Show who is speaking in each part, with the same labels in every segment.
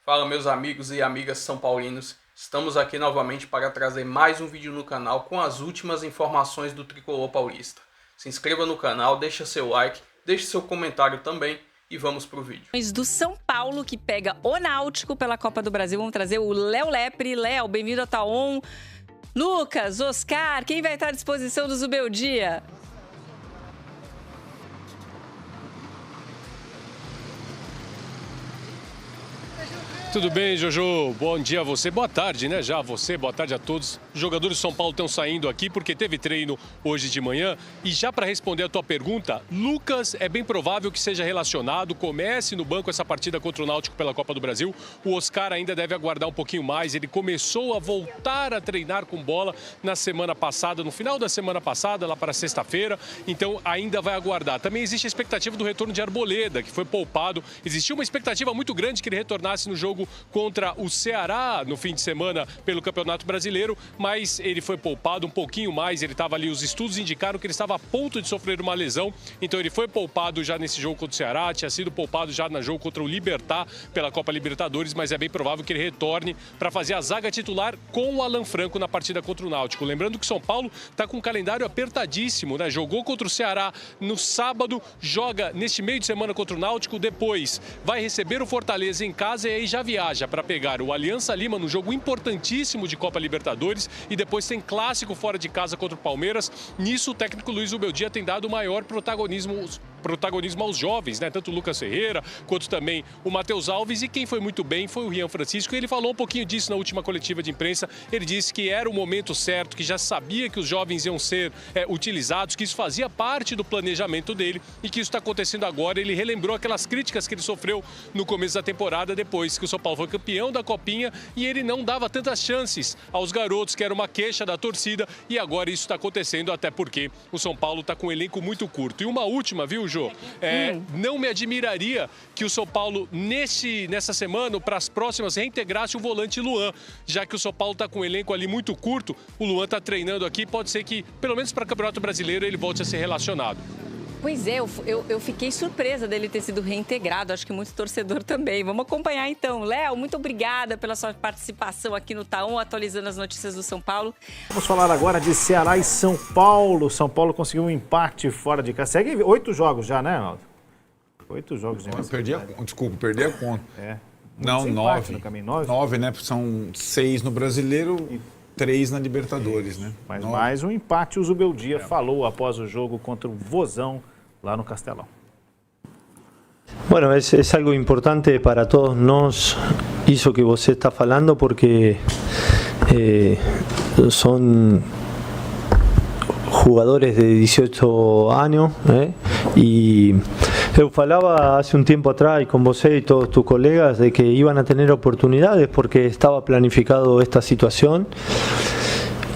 Speaker 1: Fala meus amigos e amigas são paulinos, estamos aqui novamente para trazer mais um vídeo no canal com as últimas informações do Tricolor Paulista. Se inscreva no canal, deixa seu like, deixe seu comentário também e vamos pro vídeo.
Speaker 2: Do São Paulo que pega o Náutico pela Copa do Brasil, vamos trazer o Léo Lepre. Léo, bem-vindo a Taon. Lucas, Oscar, quem vai estar à disposição do Zubeldia?
Speaker 3: Tudo bem, Jojo? Bom dia a você. Boa tarde, né? Já a você, boa tarde a todos. Os jogadores de São Paulo estão saindo aqui porque teve treino hoje de manhã. E já para responder a tua pergunta, Lucas é bem provável que seja relacionado, comece no banco essa partida contra o Náutico pela Copa do Brasil. O Oscar ainda deve aguardar um pouquinho mais. Ele começou a voltar a treinar com bola na semana passada, no final da semana passada, lá para sexta-feira. Então ainda vai aguardar. Também existe a expectativa do retorno de Arboleda, que foi poupado. Existia uma expectativa muito grande que ele retornasse no jogo contra o Ceará no fim de semana pelo Campeonato Brasileiro, mas ele foi poupado um pouquinho mais, ele estava ali, os estudos indicaram que ele estava a ponto de sofrer uma lesão, então ele foi poupado já nesse jogo contra o Ceará, tinha sido poupado já no jogo contra o Libertad pela Copa Libertadores, mas é bem provável que ele retorne para fazer a zaga titular com o Alan Franco na partida contra o Náutico. Lembrando que o São Paulo está com um calendário apertadíssimo, né? Jogou contra o Ceará no sábado, joga neste meio de semana contra o Náutico, depois vai receber o Fortaleza em casa e aí já viaja para pegar o Aliança Lima no jogo importantíssimo de Copa Libertadores e depois tem clássico fora de casa contra o Palmeiras. Nisso o técnico Luiz Zubeldia tem dado maior protagonismo aos jovens, né? Tanto o Lucas Ferreira quanto também o Matheus Alves, e quem foi muito bem foi o Rian Francisco. Ele falou um pouquinho disso na última coletiva de imprensa. Ele disse que era o momento certo, que já sabia que os jovens iam ser utilizados, que isso fazia parte do planejamento dele e que isso está acontecendo agora. Ele relembrou aquelas críticas que ele sofreu no começo da temporada, depois que o São Paulo foi campeão da Copinha e ele não dava tantas chances aos garotos, que era uma queixa da torcida, e agora isso está acontecendo, até porque o São Paulo está com um elenco muito curto. E uma última, viu, Jô? Não me admiraria que o São Paulo, nessa semana, para as próximas, reintegrasse o volante Luan, já que o São Paulo está com um elenco ali muito curto, o Luan está treinando aqui, pode ser que, pelo menos para o Campeonato Brasileiro, ele volte a ser relacionado.
Speaker 2: Pois é, eu fiquei surpresa dele ter sido reintegrado, acho que muito torcedor também. Vamos acompanhar então. Léo, muito obrigada pela sua participação aqui no Taon, atualizando as notícias do São Paulo.
Speaker 4: Vamos falar agora de Ceará e São Paulo. São Paulo conseguiu um empate fora de casa. Segue 8 jogos já, né, Arnaldo? 8 jogos.
Speaker 5: Perdi a conta. Não, 9.
Speaker 4: 9,
Speaker 5: né? São 6 no Brasileiro e 3 na Libertadores, né?
Speaker 4: Mas mais um empate, o Zubeldia falou após o jogo contra o Vozão, lá no Castelão.
Speaker 6: Bueno, es algo importante para todos nós, isso que você está falando, porque son jugadores de 18 años, y eu falaba hace un tiempo atrás con você y todos tus colegas de que iban a tener oportunidades porque estaba planificado esta situación,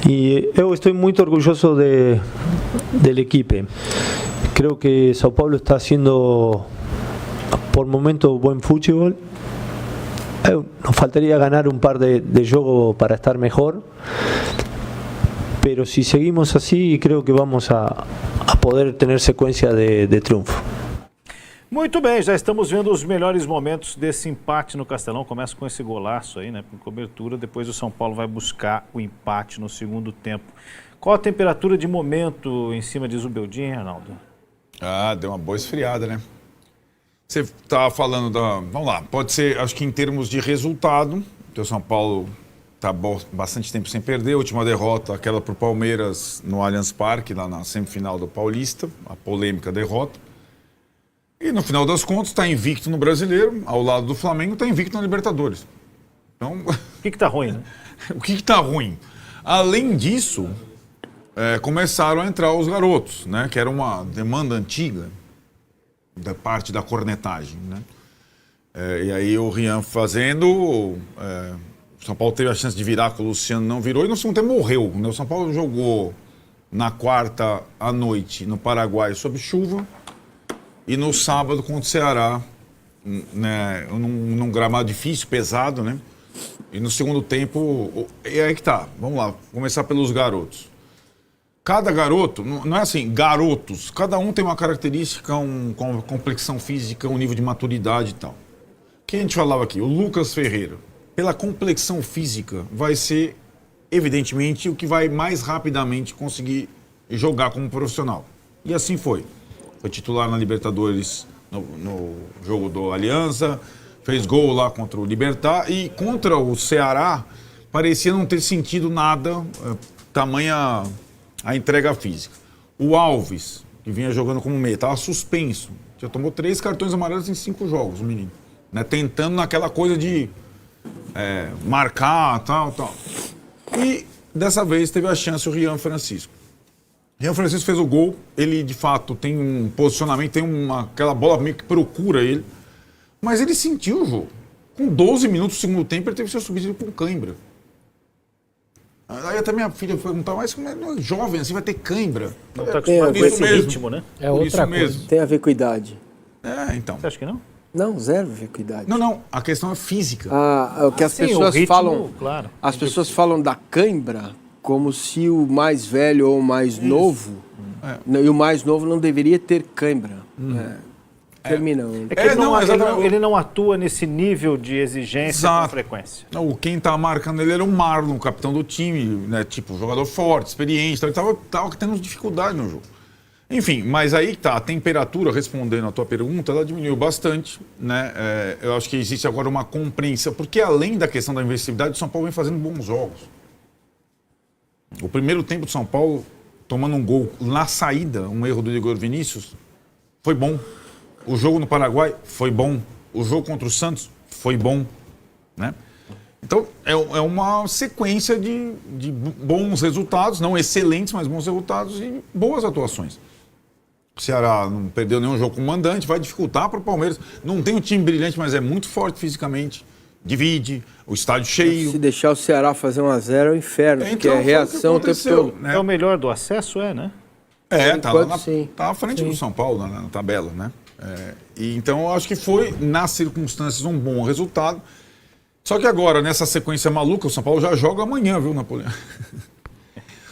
Speaker 6: y eu estoy muy orgulloso del equipo. Creo que São Paulo está haciendo por momento buen fútbol. Nos faltaría ganar un par de juegos para estar mejor, pero si seguimos así creo que vamos a poder tener secuencia de triunfo.
Speaker 4: Muito bem, já estamos vendo os melhores momentos desse empate no Castelão. Começa com esse golaço aí, né, com cobertura. Depois o São Paulo vai buscar o empate no segundo tempo. Qual a temperatura de momento em cima de Zubeldia, Arnaldo?
Speaker 5: Deu uma boa esfriada, né? Você estava falando Vamos lá, pode ser, acho que em termos de resultado, o São Paulo está bastante tempo sem perder. A última derrota, aquela para o Palmeiras no Allianz Parque, lá na semifinal do Paulista, a polêmica derrota. E no final das contas está invicto no Brasileiro, ao lado do Flamengo, está invicto na Libertadores. Então,
Speaker 4: o que está ruim, né?
Speaker 5: O que está ruim? Além disso, começaram a entrar os garotos, né? Que era uma demanda antiga da parte da cornetagem, né? E aí o Rian fazendo, o São Paulo teve a chance de virar, com o Luciano não virou, e no segundo tempo morreu, né? O São Paulo jogou na quarta à noite no Paraguai sob chuva, e no sábado contra o Ceará, né, num gramado difícil, pesado, né? E no segundo tempo, e aí que tá, vamos lá, começar pelos garotos. Cada garoto, não é assim, garotos, cada um tem uma característica, uma complexão física, um nível de maturidade e tal. que a gente falava aqui, o Lucas Ferreira, pela complexão física, vai ser, evidentemente, o que vai mais rapidamente conseguir jogar como profissional. E assim foi. Foi titular na Libertadores no jogo do Aliança, fez gol lá contra o Libertad e contra o Ceará parecia não ter sentido nada, tamanha a entrega física. O Alves, que vinha jogando como meia, estava suspenso. Já tomou 3 cartões amarelos em 5 jogos, o menino. Né? Tentando naquela coisa de marcar, tal. E dessa vez teve a chance o Rian Francisco. Rian Francisco fez o gol, ele de fato tem um posicionamento, tem aquela bola meio que procura ele, mas ele sentiu o jogo. Com 12 minutos do segundo tempo, ele teve que ser subido com cãibra. Aí até minha filha perguntar, mas como é jovem assim, vai ter cãibra?
Speaker 4: Não está acostumado com esse ritmo, né?
Speaker 7: É outra coisa.
Speaker 8: Tem a ver com idade.
Speaker 5: Então.
Speaker 4: Você acha que não?
Speaker 8: Não, zero a ver com idade.
Speaker 5: Não, a questão é física.
Speaker 8: O que as pessoas
Speaker 4: o ritmo,
Speaker 8: falam.
Speaker 4: claro.
Speaker 8: As pessoas falam da cãibra como se o mais velho ou o mais novo. E o mais novo não deveria ter cãibra. Termina.
Speaker 4: É que ele não atua nesse nível de exigência com frequência.
Speaker 5: Não, quem tá marcando ele era o Marlon, o capitão do time, né? Tipo, jogador forte, experiente, ele tava tendo dificuldade no jogo. Enfim, mas aí tá, a temperatura, respondendo a tua pergunta, ela diminuiu bastante, né? Eu acho que existe agora uma compreensão, porque além da questão da invencibilidade, o São Paulo vem fazendo bons jogos. O primeiro tempo do São Paulo, tomando um gol na saída, um erro do Igor Vinícius, foi bom. O jogo no Paraguai foi bom. O jogo contra o Santos foi bom. Né? Então, é uma sequência de bons resultados, não excelentes, mas bons resultados e boas atuações. O Ceará não perdeu nenhum jogo com o mandante, vai dificultar para o Palmeiras. Não tem um time brilhante, mas é muito forte fisicamente. Divide, o estádio cheio.
Speaker 8: Se deixar o Ceará fazer 1-0 é o inferno, porque é reação o tempo todo.
Speaker 4: Né? É o melhor do acesso, né?
Speaker 5: Tá à frente do São Paulo na tabela, né? E então eu acho que foi, nas circunstâncias, um bom resultado. Só que agora, nessa sequência maluca, o São Paulo já joga amanhã, viu, Napoleão?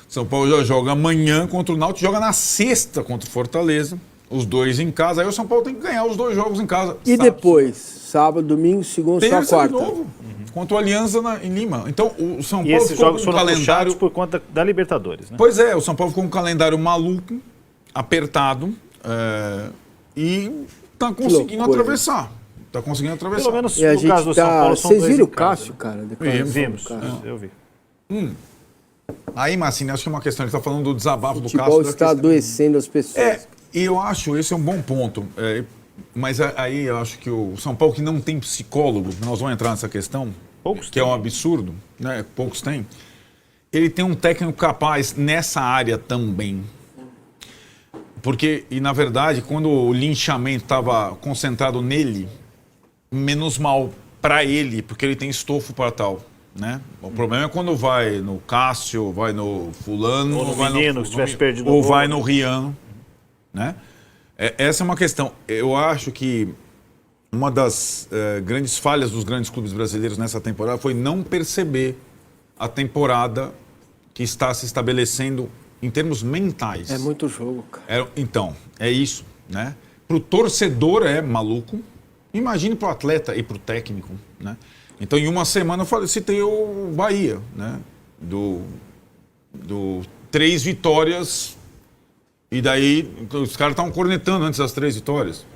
Speaker 5: São Paulo já joga amanhã contra o Náutico, joga na sexta contra o Fortaleza, os 2 em casa. Aí o São Paulo tem que ganhar os 2 jogos em casa.
Speaker 8: E depois? Sábado, domingo, segunda, só quarta.
Speaker 5: De novo, contra o Aliança em Lima. Então o São Paulo
Speaker 4: esses jogos
Speaker 5: com um
Speaker 4: foram
Speaker 5: calendário
Speaker 4: por conta da Libertadores, né?
Speaker 5: Pois é, o São Paulo ficou com um calendário maluco, apertado, e tá conseguindo atravessar. Tá conseguindo atravessar.
Speaker 4: Pelo menos no caso do São Paulo são 2 em casa.
Speaker 8: Vocês viram o Cássio, cara?
Speaker 4: Vimos, eu vi.
Speaker 5: Aí, Massini, acho que é uma questão, ele está falando do desabafo do Cássio.
Speaker 8: O futebol está adoecendo as pessoas.
Speaker 5: E eu acho, esse é um bom ponto. Mas aí eu acho que o São Paulo, que não tem psicólogo, nós vamos entrar nessa questão, que é um absurdo, né? Poucos têm. Ele tem um técnico capaz nessa área também. Porque, e na verdade, quando o linchamento estava concentrado nele, menos mal para ele, porque ele tem estofo para tal. Né? O problema é quando vai no Cássio, vai no fulano,
Speaker 4: ou no menino, se tivesse perdido
Speaker 5: ou vai no Rian, né? Essa é uma questão. Eu acho que uma das grandes falhas dos grandes clubes brasileiros nessa temporada foi não perceber a temporada que está se estabelecendo em termos mentais.
Speaker 8: É muito jogo, cara.
Speaker 5: Então, é isso, né? Para o torcedor é maluco, imagine para o atleta e para o técnico, né? Então, em uma semana, eu citei o Bahia, né? Do 3 vitórias, e daí os caras estavam cornetando antes das 3 vitórias.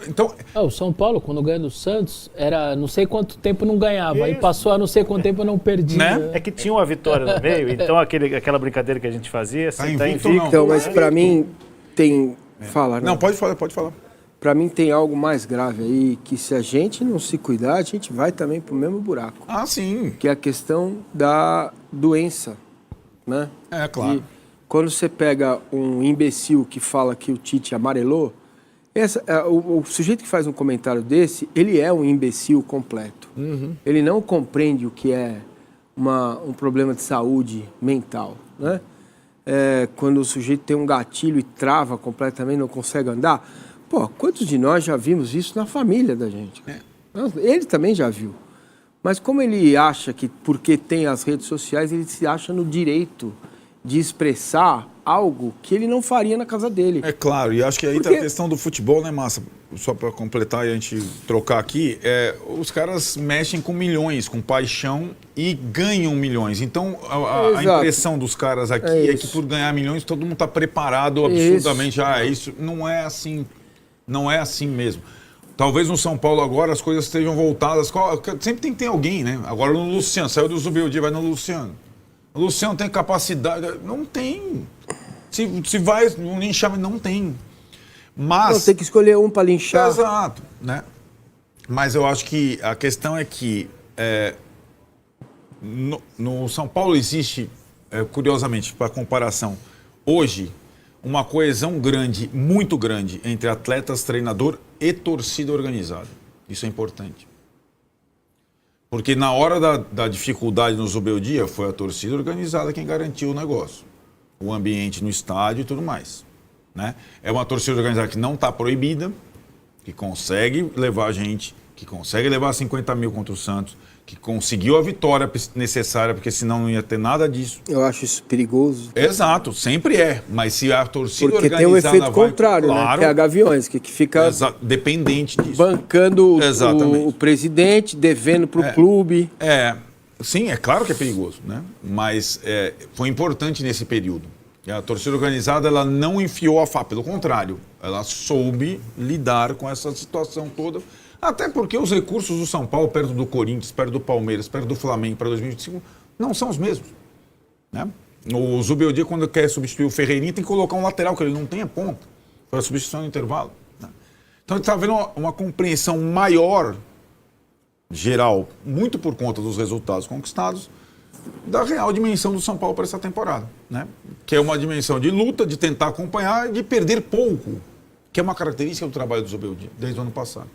Speaker 5: Então...
Speaker 7: o São Paulo, quando ganha do Santos, era não sei quanto tempo não ganhava, e passou a não sei quanto tempo não perdia.
Speaker 5: Né?
Speaker 4: É que tinha uma vitória no meio, então aquela brincadeira que a gente fazia, assim, tá invicto.
Speaker 8: Então, mas para mim tem... Fala, né?
Speaker 5: Não, pode falar.
Speaker 8: Para mim tem algo mais grave aí, que se a gente não se cuidar, a gente vai também pro mesmo buraco.
Speaker 5: Ah, sim.
Speaker 8: Que é a questão da doença, né?
Speaker 5: É, claro.
Speaker 8: E quando você pega um imbecil que fala que o Tite amarelou, o sujeito que faz um comentário desse, ele é um imbecil completo.
Speaker 5: Uhum.
Speaker 8: Ele não compreende o que é um problema de saúde mental, né? Quando o sujeito tem um gatilho e trava completamente, não consegue andar. Pô, quantos de nós já vimos isso na família da gente? Ele também já viu. Mas como ele acha que, porque tem as redes sociais, ele se acha no direito de expressar algo que ele não faria na casa dele.
Speaker 5: É claro, e acho que aí tá a questão do futebol, né, Massa? Só para completar e a gente trocar aqui, os caras mexem com milhões, com paixão e ganham milhões. Então, a impressão dos caras aqui é que por ganhar milhões todo mundo está preparado absurdamente. Isso não é assim, não é assim mesmo. Talvez no São Paulo agora as coisas estejam voltadas. Sempre tem que ter alguém, né? Agora no Luciano, saiu do Zubeldia, vai no Luciano. O Luciano tem capacidade? Não tem. Se vai no linchamento, não tem. Mas...
Speaker 8: Não, tem que escolher um para linchar.
Speaker 5: Exato, né? Mas eu acho que a questão é que no São Paulo existe, curiosamente, para comparação, hoje, uma coesão grande, muito grande, entre atletas, treinador e torcida organizada. Isso é importante. Porque na hora da dificuldade no Zubeldia, foi a torcida organizada quem garantiu o negócio. O ambiente no estádio e tudo mais. Né? É uma torcida organizada que não está proibida, que consegue levar a gente, que consegue levar 50 mil contra o Santos, que conseguiu a vitória necessária, porque senão não ia ter nada disso.
Speaker 8: Eu acho isso perigoso.
Speaker 5: Exato, sempre é. Mas se a torcida
Speaker 8: porque
Speaker 5: organizada...
Speaker 8: Porque tem um efeito contrário,
Speaker 5: claro,
Speaker 8: né? Que é a Gaviões, que fica...
Speaker 5: dependente disso.
Speaker 8: Bancando o presidente, devendo para o clube.
Speaker 5: Sim, é claro que é perigoso, né? Mas foi importante nesse período. E a torcida organizada, ela não enfiou a faca, pelo contrário, ela soube lidar com essa situação toda. Até porque os recursos do São Paulo, perto do Corinthians, perto do Palmeiras, perto do Flamengo, para 2025, não são os mesmos. Né? O Zubeldia, quando quer substituir o Ferreirinha, tem que colocar um lateral, que ele não tem a ponta, para substituição no intervalo. Né? Então, a gente está vendo uma compreensão maior, geral, muito por conta dos resultados conquistados, da real dimensão do São Paulo para essa temporada. Né? Que é uma dimensão de luta, de tentar acompanhar e de perder pouco, que é uma característica do trabalho do Zubeldia, desde o ano passado.